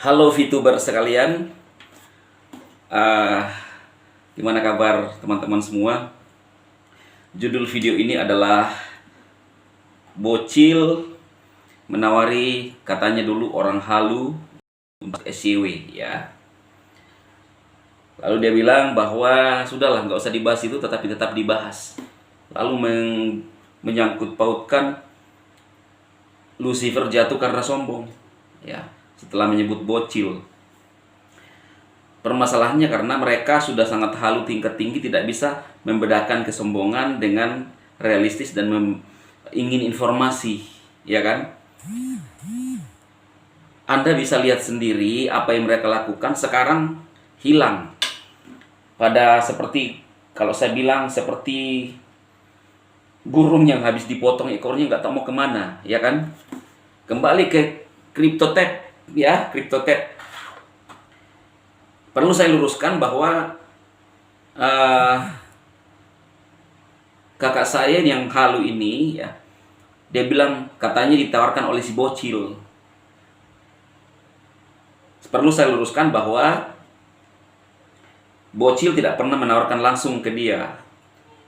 Halo VTuber sekalian, gimana kabar teman-teman semua? Judul video ini adalah bocil menawari katanya dulu orang halu untuk SCW ya. Lalu dia bilang bahwa sudahlah nggak usah dibahas itu, tetapi tetap dibahas. Lalu menyangkut pautkan Lucifer jatuh karena sombong ya, setelah menyebut bocil. Permasalahannya karena mereka sudah sangat halu tingkat tinggi, tidak bisa membedakan kesombongan dengan realistis dan ingin informasi, ya kan? Anda bisa lihat sendiri apa yang mereka lakukan sekarang hilang. Pada seperti, kalau saya bilang seperti burung yang habis dipotong ekornya nggak tahu mau kemana, ya kan? Kembali ke CryptoTab, ya, CryptoTab. Perlu saya luruskan bahwa kakak saya yang halu ini ya, dia bilang katanya ditawarkan oleh si bocil. Perlu saya luruskan bahwa bocil tidak pernah menawarkan langsung ke dia.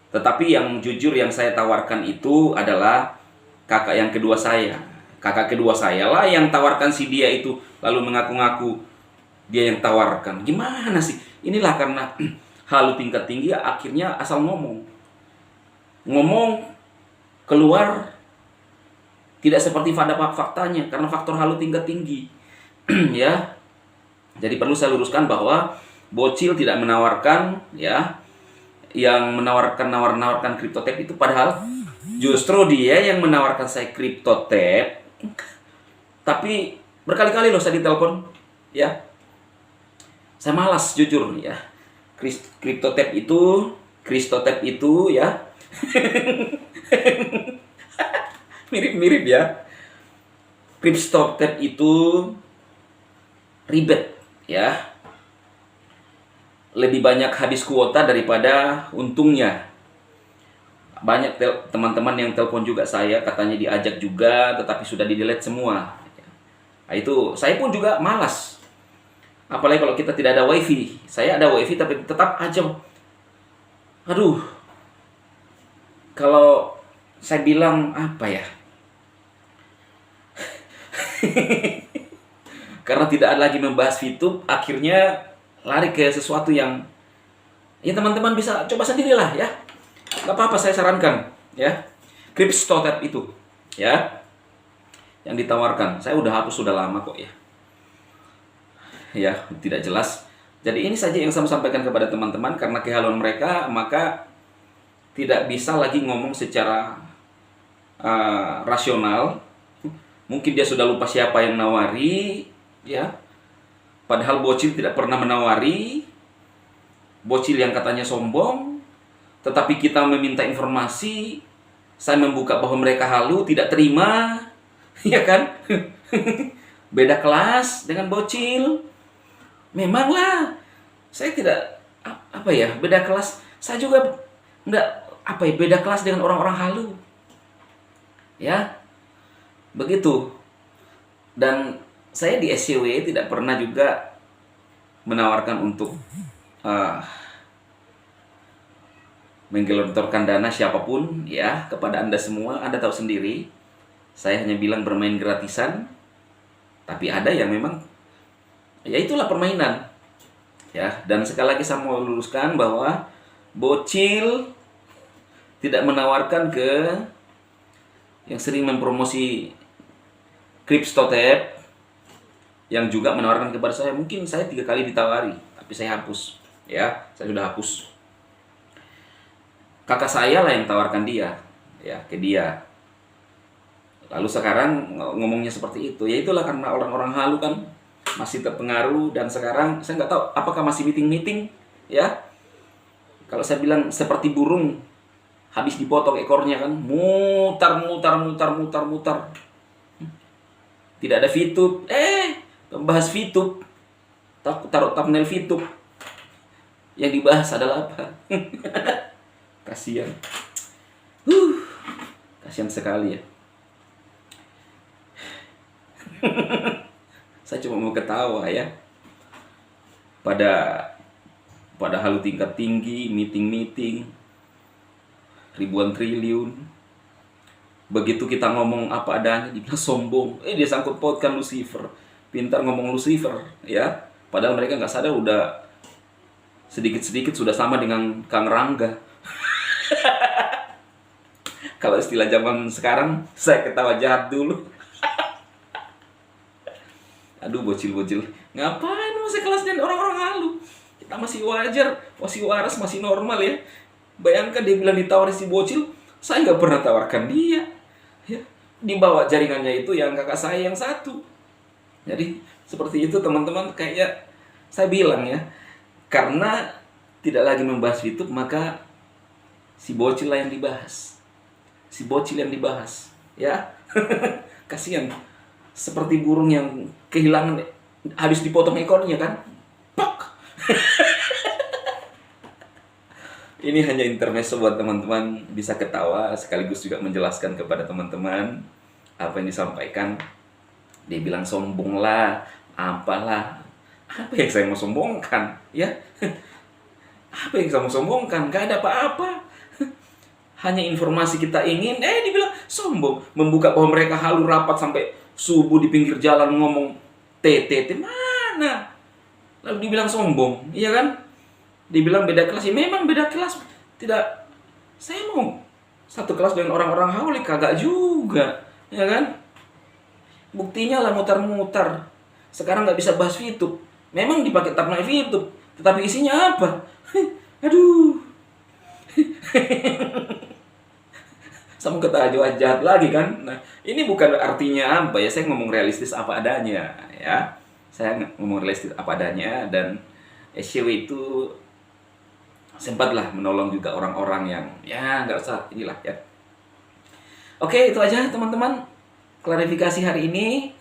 Tetapi yang jujur yang saya tawarkan itu adalah kakak yang kedua saya. Kakak kedua saya lah yang tawarkan si dia itu, lalu mengaku-ngaku dia yang tawarkan. Gimana sih? Inilah karena halu tingkat tinggi, akhirnya asal ngomong keluar tidak seperti pada faktanya karena faktor halu tingkat tinggi. Ya, jadi perlu saya luruskan bahwa bocil tidak menawarkan, ya, yang menawarkan CryptoTab itu, padahal justru dia yang menawarkan saya CryptoTab. Tapi berkali-kali loh saya ditelepon, ya. Saya malas jujur ya. CryptoTab itu ya. Mirip-mirip ya. CryptoTab itu ribet ya. Lebih banyak habis kuota daripada untungnya. Banyak teman-teman yang telepon juga saya, katanya diajak juga tetapi sudah di-delete semua. Nah, itu saya pun juga malas. Apalagi kalau kita tidak ada wifi. Saya ada wifi tapi tetap aja. Aduh. Kalau saya bilang apa ya? Karena tidak lagi membahas VTube, akhirnya lari ke sesuatu yang ya teman-teman bisa coba sendirilah ya. Gak apa-apa, saya sarankan ya. CryptoTab itu ya yang ditawarkan. Saya udah hapus sudah lama kok ya. Ya, tidak jelas. Jadi ini saja yang saya sampaikan kepada teman-teman, karena kehaluan mereka maka tidak bisa lagi ngomong secara rasional. Mungkin dia sudah lupa siapa yang nawari, ya. Padahal bocil tidak pernah menawari. Bocil yang katanya sombong, tetapi kita meminta informasi, saya membuka bahwa mereka halu, tidak terima, ya kan? Beda kelas dengan bocil. Memanglah, saya tidak beda kelas. Saya juga enggak beda kelas dengan orang-orang halu. Ya, begitu. Dan saya di SCW tidak pernah juga menawarkan untuk menggelontorkan dana siapapun ya kepada Anda semua. Anda tahu sendiri, saya hanya bilang bermain gratisan. Tapi ada yang memang ya itulah permainan ya. Dan sekali lagi saya mau luruskan bahwa bocil tidak menawarkan ke yang sering mempromosi CryptoTab, yang juga menawarkan kepada saya. Mungkin saya 3 kali ditawari, tapi saya hapus ya. Saya sudah hapus. Kakak saya lah yang tawarkan dia ya ke dia. Lalu sekarang ngomongnya seperti itu. Ya itulah karena orang-orang halu kan masih terpengaruh. Dan sekarang saya nggak tahu apakah masih meeting ya. Kalau saya bilang seperti burung habis dipotong ekornya kan, mutar. Tidak ada VTube. Membahas VTube. Taruh thumbnail VTube. Yang dibahas adalah apa? Kasihan. Kasihan sekali ya. Saya cuma mau ketawa ya. Pada halu tingkat tinggi, meeting ribuan triliun. Begitu kita ngomong apa adanya dibilang sombong. Dia sangkut pautkan Lucifer. Pintar ngomong Lucifer ya. Padahal mereka nggak sadar udah sedikit-sedikit sudah sama dengan Kang Rangga. Kalau istilah zaman sekarang, saya ketawa jahat dulu. Aduh, bocil-bocil. Ngapain masih kelas dan orang-orang halu? Kita masih wajar, masih waras, masih normal ya. Bayangkan dia bilang ditawari si bocil, saya nggak pernah tawarkan dia. Ya, dibawa jaringannya itu yang kakak saya yang satu. Jadi seperti itu teman-teman, kayak saya bilang ya, karena tidak lagi membahas YouTube, maka si bocil lah yang dibahas. Si bocil yang dibahas, ya. Kasihan. Seperti burung yang kehilangan, habis dipotong ekornya kan. Pak. Ini hanya intermezzo buat teman-teman bisa ketawa, sekaligus juga menjelaskan kepada teman-teman apa yang disampaikan. Dia bilang sombong lah, apalah. Apa yang saya mau sombongkan, ya? Apa yang saya mau sombongkan? Gak ada apa-apa. Hanya informasi kita ingin, dibilang sombong. Membuka bahwa mereka halu rapat sampai subuh di pinggir jalan ngomong TTT mana? Lalu dibilang sombong, iya kan? Dibilang beda kelas, ya memang beda kelas. Tidak, saya mau satu kelas dengan orang-orang hauli, kagak juga, ya kan? Buktinya lah mutar-mutar. Sekarang nggak bisa bahas YouTube. Memang dipakai thumbnail YouTube, tetapi isinya apa? Aduh. Sama ketawa jahat lagi kan. Nah, ini bukan artinya apa ya, saya ngomong realistis apa adanya ya. Saya ngomong realistis apa adanya, dan SCW itu sempatlah menolong juga orang-orang yang ya nggak usah inilah ya. Oke, itu aja teman-teman klarifikasi hari ini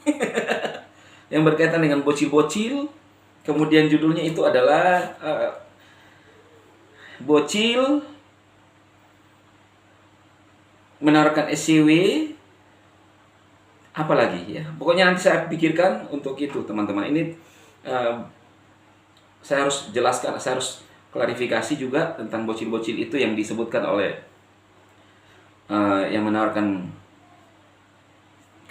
yang berkaitan dengan bocil-bocil. Kemudian judulnya itu adalah bocil menawarkan SCW, apalagi ya. Pokoknya nanti saya pikirkan untuk itu teman-teman. Ini saya harus jelaskan, saya harus klarifikasi juga tentang bocil-bocil itu yang disebutkan oleh yang menawarkan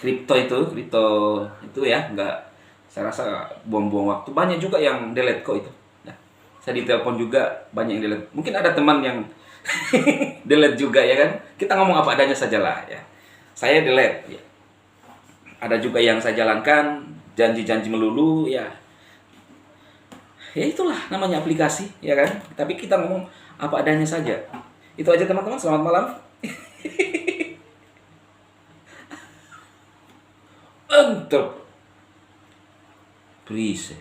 kripto itu ya. Nggak, saya rasa buang-buang waktu. Banyak juga yang delete kok itu. Nah, saya ditelepon juga banyak yang delete. Mungkin ada teman yang delete juga ya kan. Kita ngomong apa adanya sajalah ya. Saya delete ya. Ada juga yang saya jalankan janji-janji melulu ya. Ya itulah namanya aplikasi ya kan. Tapi kita ngomong apa adanya saja. Itu aja teman-teman, selamat malam. Mantap. Please.